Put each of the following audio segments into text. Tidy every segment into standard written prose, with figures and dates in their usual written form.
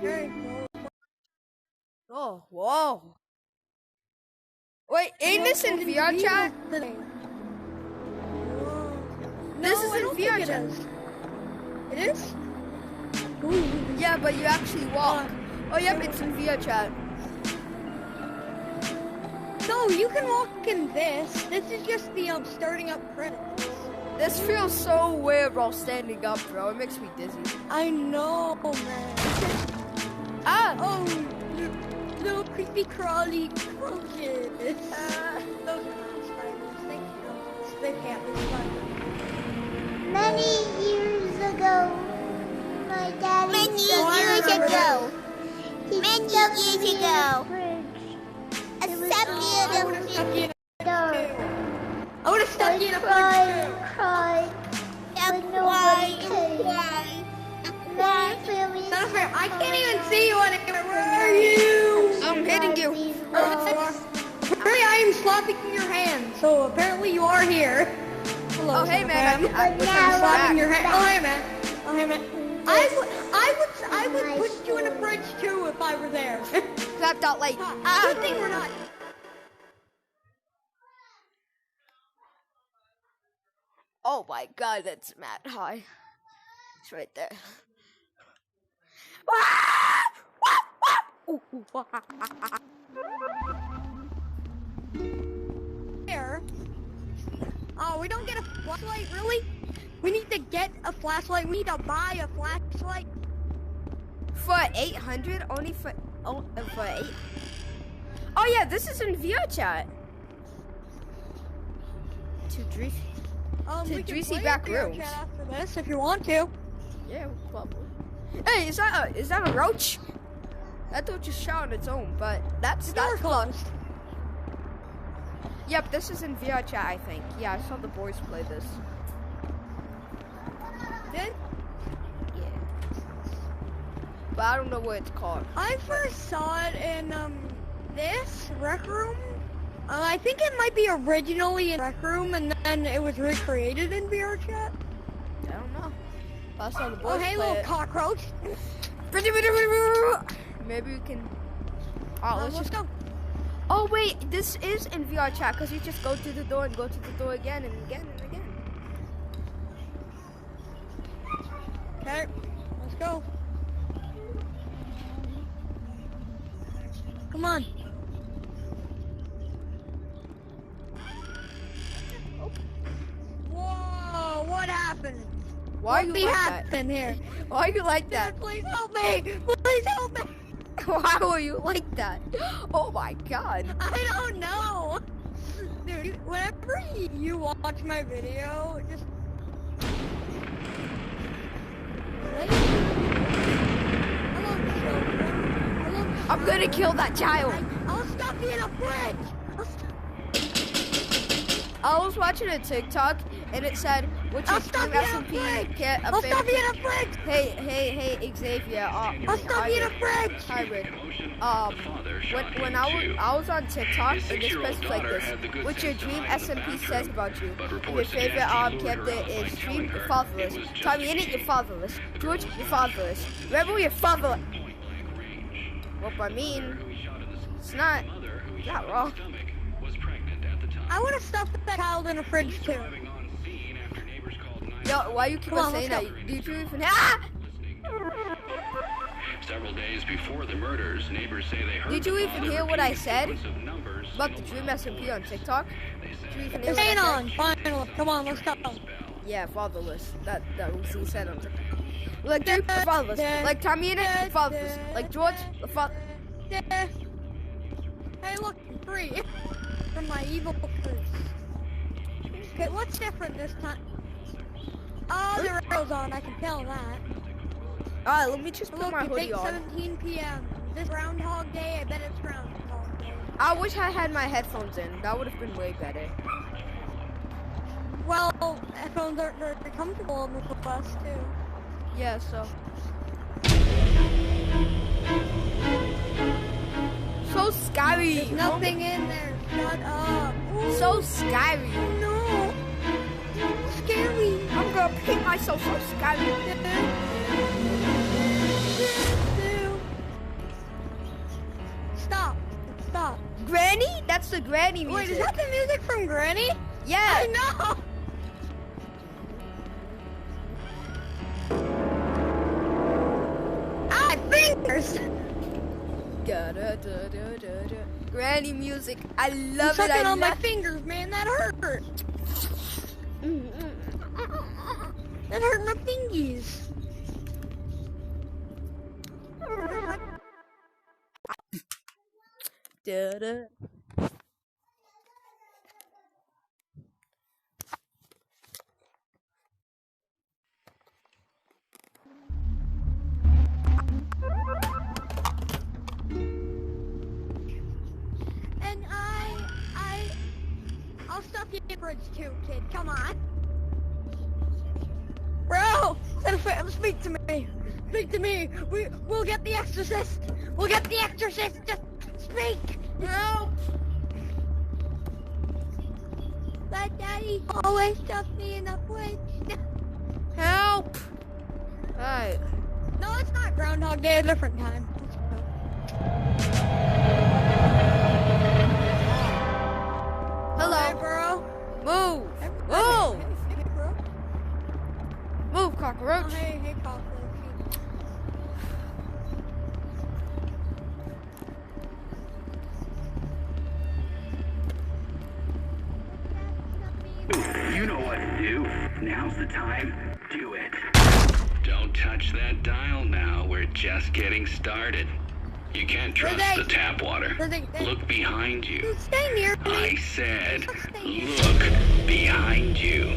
Okay. Oh, whoa. Wait, ain't this in VR chat? This is in VR chat. It is? Yeah, but you actually walk. Oh, yep, it's in VR chat. No, you can walk in this. This is just the starting up credits. This feels so weird while standing up, bro. It makes me dizzy. I know, man. Ah! Oh, little creepy crawly roaches. Those are not spiders. They can't be spiders. Many years ago, my daddy Many years ago. A fridge. I would have stuck you in a fridge. Cried. Not fair. I can't even see you anymore. Where are you? I'm hitting you. Apparently, I am slapping your hand. So apparently, you are here. Hello, Oh, hey, man. I'm slapping your hand. Oh, hey, man. Oh, hey, man. I would put you in a fridge too if I were there. Clapped out like, Good thing we're not. oh my god, that's Matt high. It's right there. There. Oh, we don't get a flashlight, really? We need to get a flashlight. We need to buy a flashlight. For 800? Only for 8? Oh yeah, this is in VR chat. To Dreesy. We can Dreesy play back VR rooms. chat after this if you want to. Yeah, probably. Hey, is that a roach? That don't just shot on its own, but that's Door close. closed. Yep, this is in VR chat, I think. Yeah, I saw the boys play this. Did? Yeah. But I don't know what it's called. I first saw it in this rec room. I think it might be originally in rec room and then it was recreated in VR chat. I don't know. But I saw the boys Oh, hey, play little it. cockroach. Maybe we can. Oh, Let's go. Oh wait, this is in VR chat because you just go to the door and go to the door again and again and again. Okay, let's go. Come on. Whoa, what happened? Why are you What like happened here? that? Why are you like that? Dad, please help me! Please help me! Why were you like that? Oh my god. I don't know. Dude, whenever you watch my video, just... Hello, children. Hello, I'm gonna kill that child. I'll stop you in a fridge! I was watching a TikTok and it said, "What's your I'll stop dream you in a SMP fridge! kit?" I'll stop you in a fridge! Hey, Xavier. I'll stop you in a fridge! Hybrid. When I was on TikTok and this person was like this, "What your dream SMP says about you? And your favorite character is Dream, you're fatherless. Tommy, in it, you're fatherless. George, you're fatherless. Rebel, you're fatherless." Well, I mean, it's not wrong. I would have stuffed that child in a fridge too. Yo, why you keep on saying that? Did you even Several days before the murders, neighbors say they heard. Did you even hear what I said about the Dream SMP on TikTok? Did you even hear what I Hang said? on, finally. Come on, let's go. Yeah, fatherless. That was he said on TikTok. Like Dream, fatherless. Like Tommy in it, fatherless. Like George, father. Hey, look, free from my evil curse. Okay, what's different this time? Oh, the radio's on. I can tell that. Alright, let me just put Look, my it's hoodie on. 8:17 p.m. This Groundhog Day. I bet it's Groundhog Day. I wish I had my headphones in. That would have been way better. Well, headphones aren't very comfortable on the bus too. Yeah, so. So scary. There's nothing in there. Shut up. Ooh, So scary. no. Scary. I'm gonna pee myself. So scary. That's the Granny music. Wait, is that the music from Granny? Yeah. I know. Ah, fingers. Granny music. I love I'm it. sucking on my fingers, man. That hurt. That hurt my fingies. And I'll stop you at bridge too, kid. Come on. Bro, speak to me. Speak to me. We'll get the exorcist. We'll get the exorcist. Just speak. No. But Daddy always stuffed me in the fridge. Help! Alright. No, it's not Groundhog Day, a different time. Hello. Hey, bro. Move! Oh. Move! Hey, bro. Move, Oh, cockroach! hey, cockroach. You know what to do. Now's the time. Do it. Don't touch that dial now. We're just getting started. You can't trust the tap water. Look behind you. Stay near me. I said, look behind you.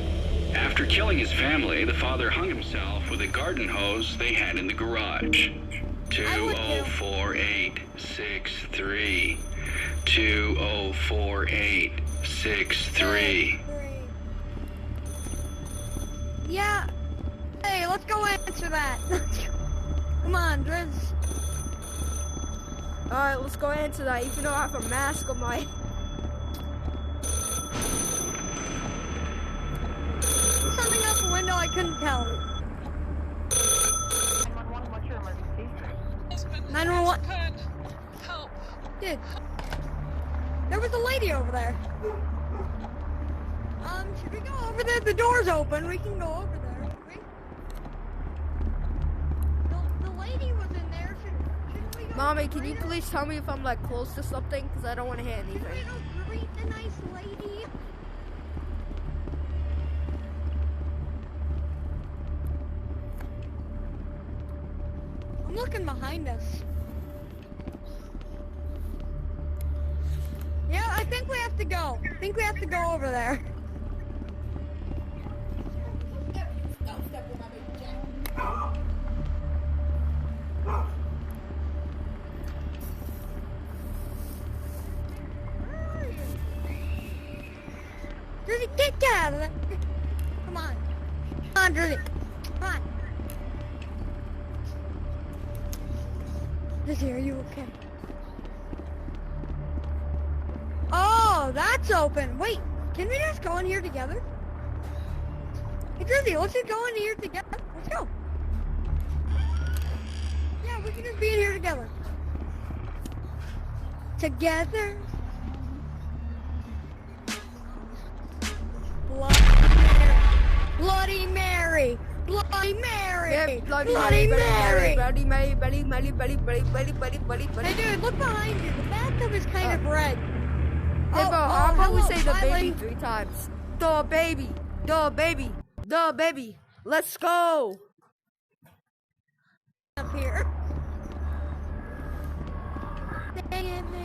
After killing his family, the father hung himself with a garden hose they had in the garage. 204-863. 204-863. Yeah. Hey, let's go answer that. Come on, Driz. Alright, let's go answer that. Even though I have a mask on my... Something out the window I couldn't tell. 911, what's your emergency? 911. Help. Dude. There was a lady over there. Should we go over there? The door's open. We can go over there. Should we? The lady was in there. Shouldn't we go Mommy, can you greet her? please tell me if I'm like close to something? Because I don't want to hit Should we anything. go greet the nice lady? I'm looking behind us. Yeah, I think we have to go. I think we have to go over there. Drizzy, get out of there. Come on. Come on, Drizzy. Come on. Drizzy, are you okay? Oh, that's open. Wait, can we just go in here together? Hey, Drizzy, let's just go in here together. Let's go. Yeah, we can just be in here together. Together. Bloody Mary. Bloody Mary. Yeah, Bloody Mary. Bloody Mary. Hey, dude, look behind you. The bathtub is kind of red. Hey, bro, how about we hello, say the baby Island. 3 times? The baby. The baby. The baby. Let's go. Up here. Dang it, man.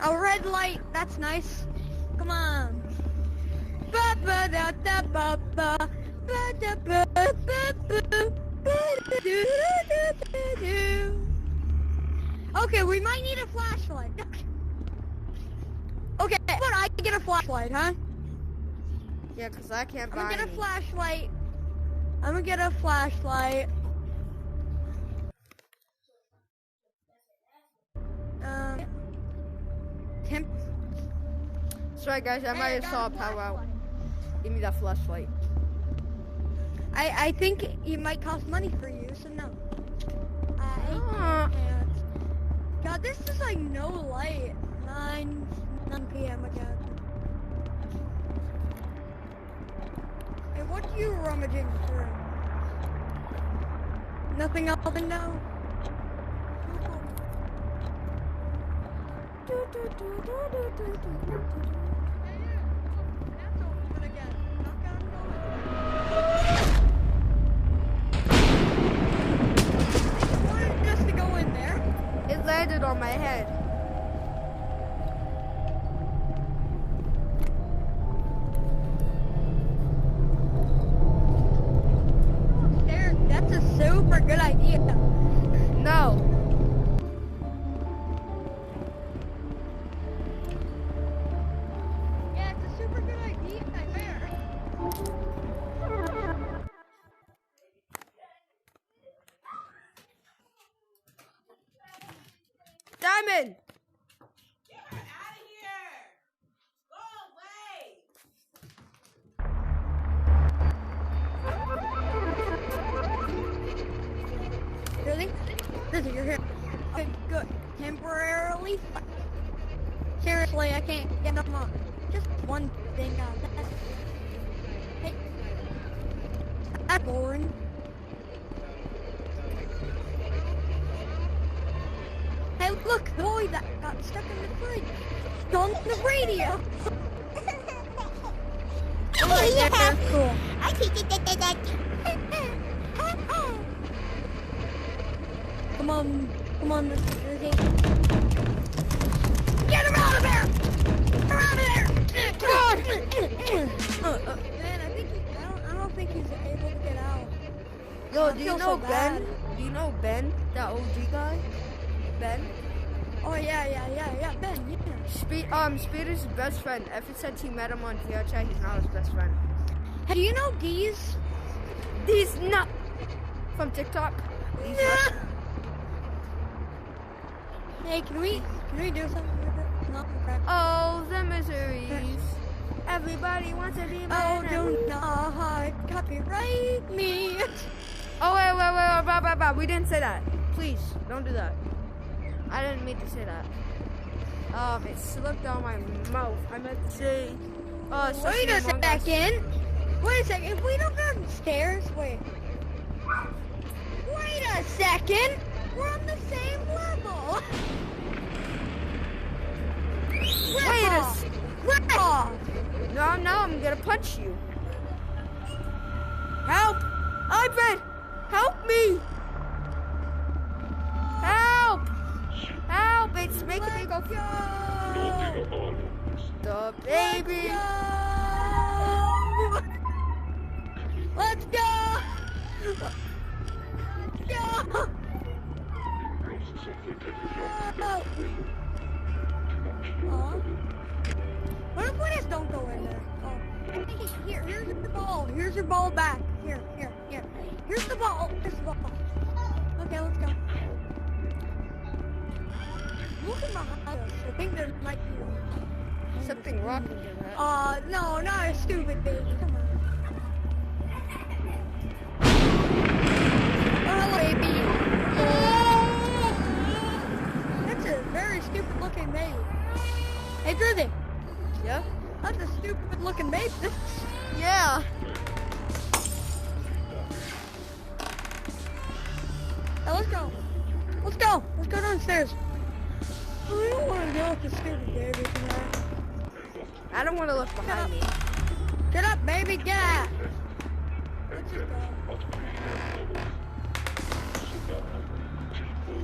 A red light, that's nice. Come on. Okay, we might need a flashlight. Okay, but I can get a flashlight, huh? Yeah, because I can't I'm buy gonna get a any. flashlight. I'm gonna get a flashlight. Temp. Sorry guys, I might have saw a power out. Give me that flashlight. I think it might cost money for you, so no. Ah. I can't. God, this is like no light. 9 p.m. again. Hey, what are you rummaging through? Nothing else to know? Just to go in there. It landed on my head. There, that's a super good idea. No. Yeah, it's a super good idea. There. Diamond! Get her out of here! Go away! Really? Listen, you're here. Okay, good. Temporarily. Seriously, I can't get enough more. Just one thing out. Hey. That's boring. Hey, look, the boy that got stuck in the fridge. It's on the radio. Right there, that's cool. I think that. Come on, Mr. Jersey. Get him out of there! Get him out of there! Man, I don't think he's able to get out. Yo, I do you feel know so Ben? bad. Do you know Ben? That OG guy? Ben? Oh yeah, Ben, yeah. Speeder's best friend. Ever since he met him on VRChat, he's now his best friend. Hey, do you know Deez? These not from TikTok. These Nah. Hey, can we do something with it? No, okay. Oh, the miseries. Everybody wants to be my Oh, do not copyright me. Oh, wait. We didn't say that. Please, don't do that. I didn't mean to say that. It slipped down my mouth. I meant to say, Wait a second. If we don't go upstairs, wait. Wait a second. We're on the same level. Rip off. No, I'm gonna punch you. Help! Ivan! Help me! Help! Help! It's making me go. The baby. Let's go. Go. What if we just don't go in there? Oh. Here's the ball. Here's your ball back. Here. Here's the ball. Here's the ball. Okay, let's go. Look at behind us. I think there might be Something rocking in that. no, not a stupid baby. Come on. Oh, hello, baby. That's a very stupid looking baby. Hey, Drizzy. Yeah? That's a stupid looking baby. Yeah. Now let's go. Let's go downstairs. I don't want to deal with this stupid baby tonight. I don't want to look behind me. Get up, baby, get up. Let's just go.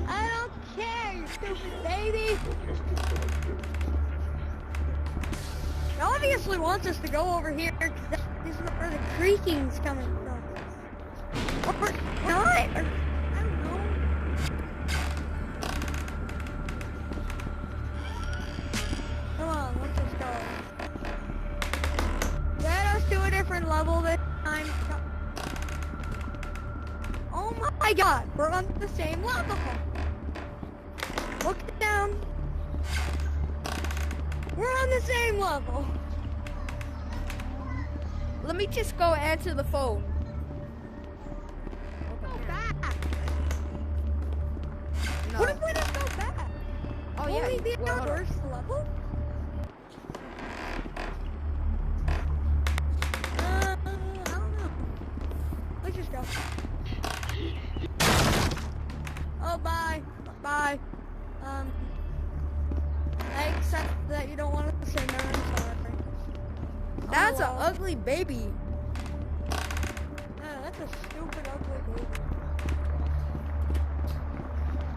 I don't care, you stupid baby. He obviously wants us to go over here because this is where the creaking's coming from. Or not. I don't know. Come on, let's just go. Let us do a different level this time. Oh my god, we're on the same level. Look down. We're on the same level. Let me just go answer the phone. Go back. No. What if we just go back? Oh Will yeah. we be Wait, on hold our on. first level? I don't know. Let's just go. Oh, bye. Bye. I accept that you don't want to say no. I'm sorry. That's Oh, an well. ugly baby. Yeah, that's a stupid ugly baby.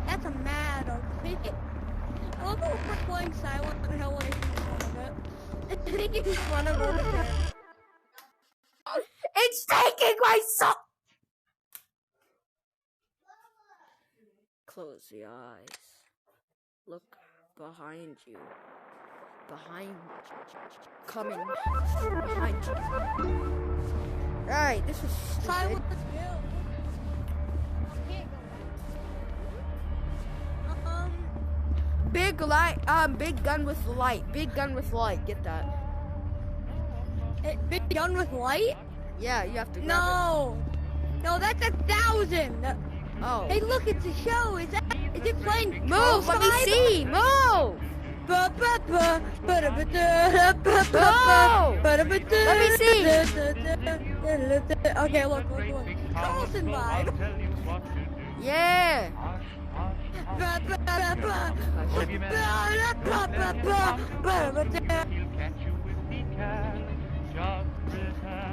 That's a mad ugly. I love how we're playing Silent Hill and making fun of it. Making fun of it. It's taking my soul. Close your eyes. Look behind you. Behind you. Coming behind you. Right, this is stupid. Silent Hill. Can't go back. Big light, big gun with light. Big gun with light. Get that. Big gun with light? Yeah, you have to grab No. No, that's 1,000. it. Oh. Hey, look, it's a show. Is it playing? Move, let me see. Move. Let me see. Okay, look. Carlson vibe. Yeah.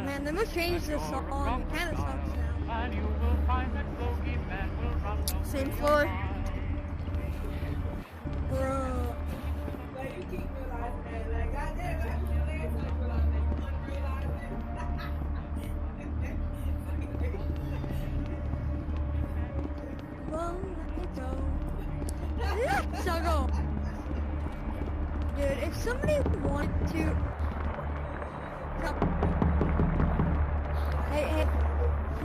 Man, they must change this song. It kind of sucks now. Same floor. Bro. Like, you keep realizing that. Like, goddamn, I feel like it's Let's go. Dude, if somebody wanted to Hey,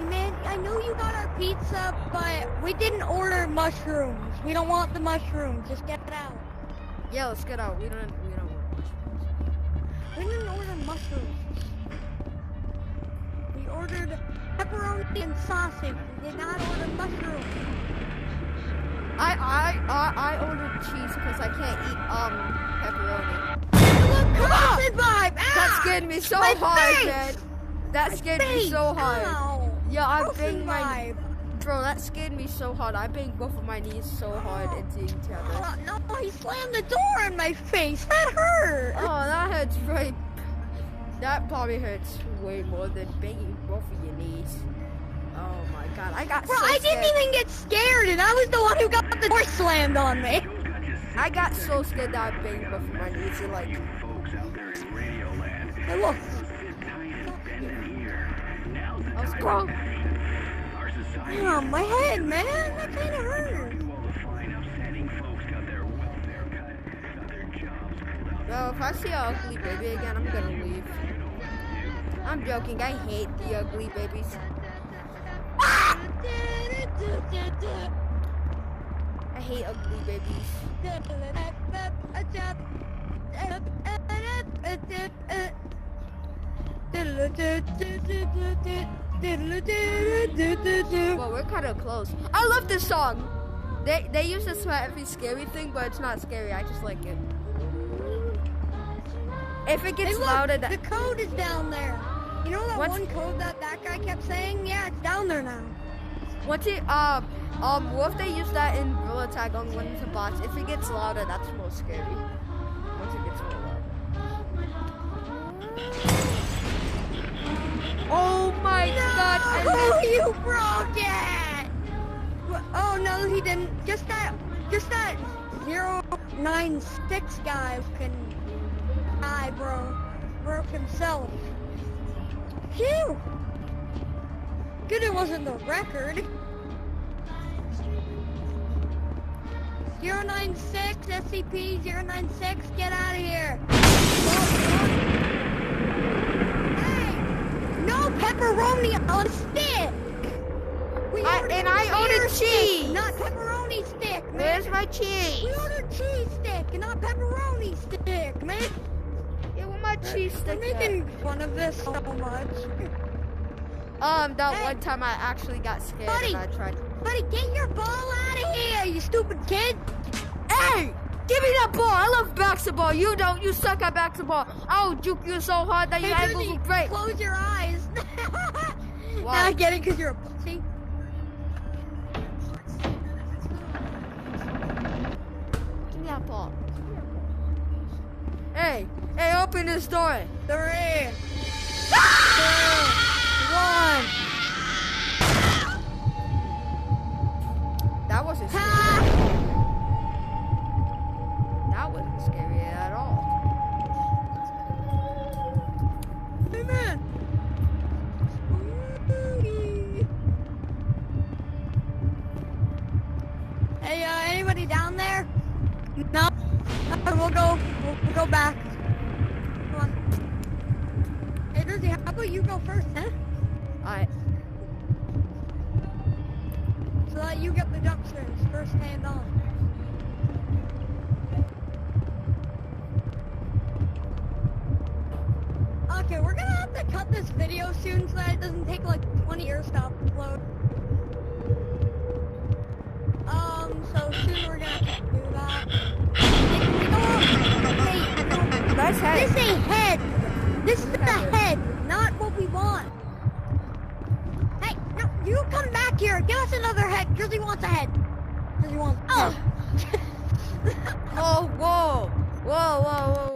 man, I know you got our pizza, but we didn't order mushrooms. We don't want the mushrooms. Just get it out. Yeah, let's get out. We don't want We didn't order mushrooms. We ordered pepperoni and sausage. We did not order mushrooms. I ordered cheese because I can't eat pepperoni. Look, Carlson vibe! That Ah! scared me so My hard, face! man. That scared me Face! so hard. Ow! Yeah, I Carlson banged my vibe. bro. That scared me so hard. I banged both of my knees so hard into each other. No, he slammed the door in my face. That hurt. Oh, that hurts right. That probably hurts way more than banging both of your knees. Oh my god, I got Bro, so I scared. didn't even get scared, and I was the one who got the door slammed on me. I got so scared that I banged both of my knees and like. Hey, look. I was grown. Oh, my head, man. That kind of hurt. Well, if I see an ugly baby again, I'm gonna leave. I'm joking. I hate the ugly babies. I hate ugly babies. Well, we're kind of close. I love this song. They use this for every scary thing, but it's not scary. I just like it. If it gets Hey, look, louder, the code is down there. You know that What's- one code that guy kept saying? Yeah, it's down there now. what if they use that in Gorilla Tag on one of the bots? If it gets louder, that's more scary. Once it gets more loud. Oh my god! Oh, you broke it! Oh no, he didn't. Just that 096 guy can die, bro. Broke himself. Phew! Good it wasn't the record. 096 SCP 096, get out of here! Hey! No pepperoni on stick! I ordered air stick, cheese. not pepperoni stick, man. Where's my cheese? We ordered cheese stick. and not pepperoni stick, man. Yeah, with my cheese We're stick. making fun of this so much. That Hey. one time I actually got scared Buddy. and I tried. Buddy, get your ball out of here, you stupid kid. Hey! Give me that ball! I love basketball. You don't. You suck at basketball. I'll juke you so hard that your Hey, ankles Jersey, will break. close your eyes. Why? I get it, because you're a pussy. Give me that ball. Hey! Hey, open this door. 3, 2, 1. That wasn't scary. Ha! That wasn't scary at all. Amen. Hey, anybody down there? No. We'll go back. Come on. Hey, Jersey, how about you go first, huh? Alright. So that you get the dumpsters first hand on. Okay, we're gonna have to cut this video soon so that it doesn't take like 20 years to upload. So soon we're gonna have to do that. Hey, Nice head. this ain't head. This is the head, not what we want. Hey, no, you come back here. Give us another head. Jersey wants a head. Jersey wants. Oh. Oh, whoa. Whoa, whoa, whoa.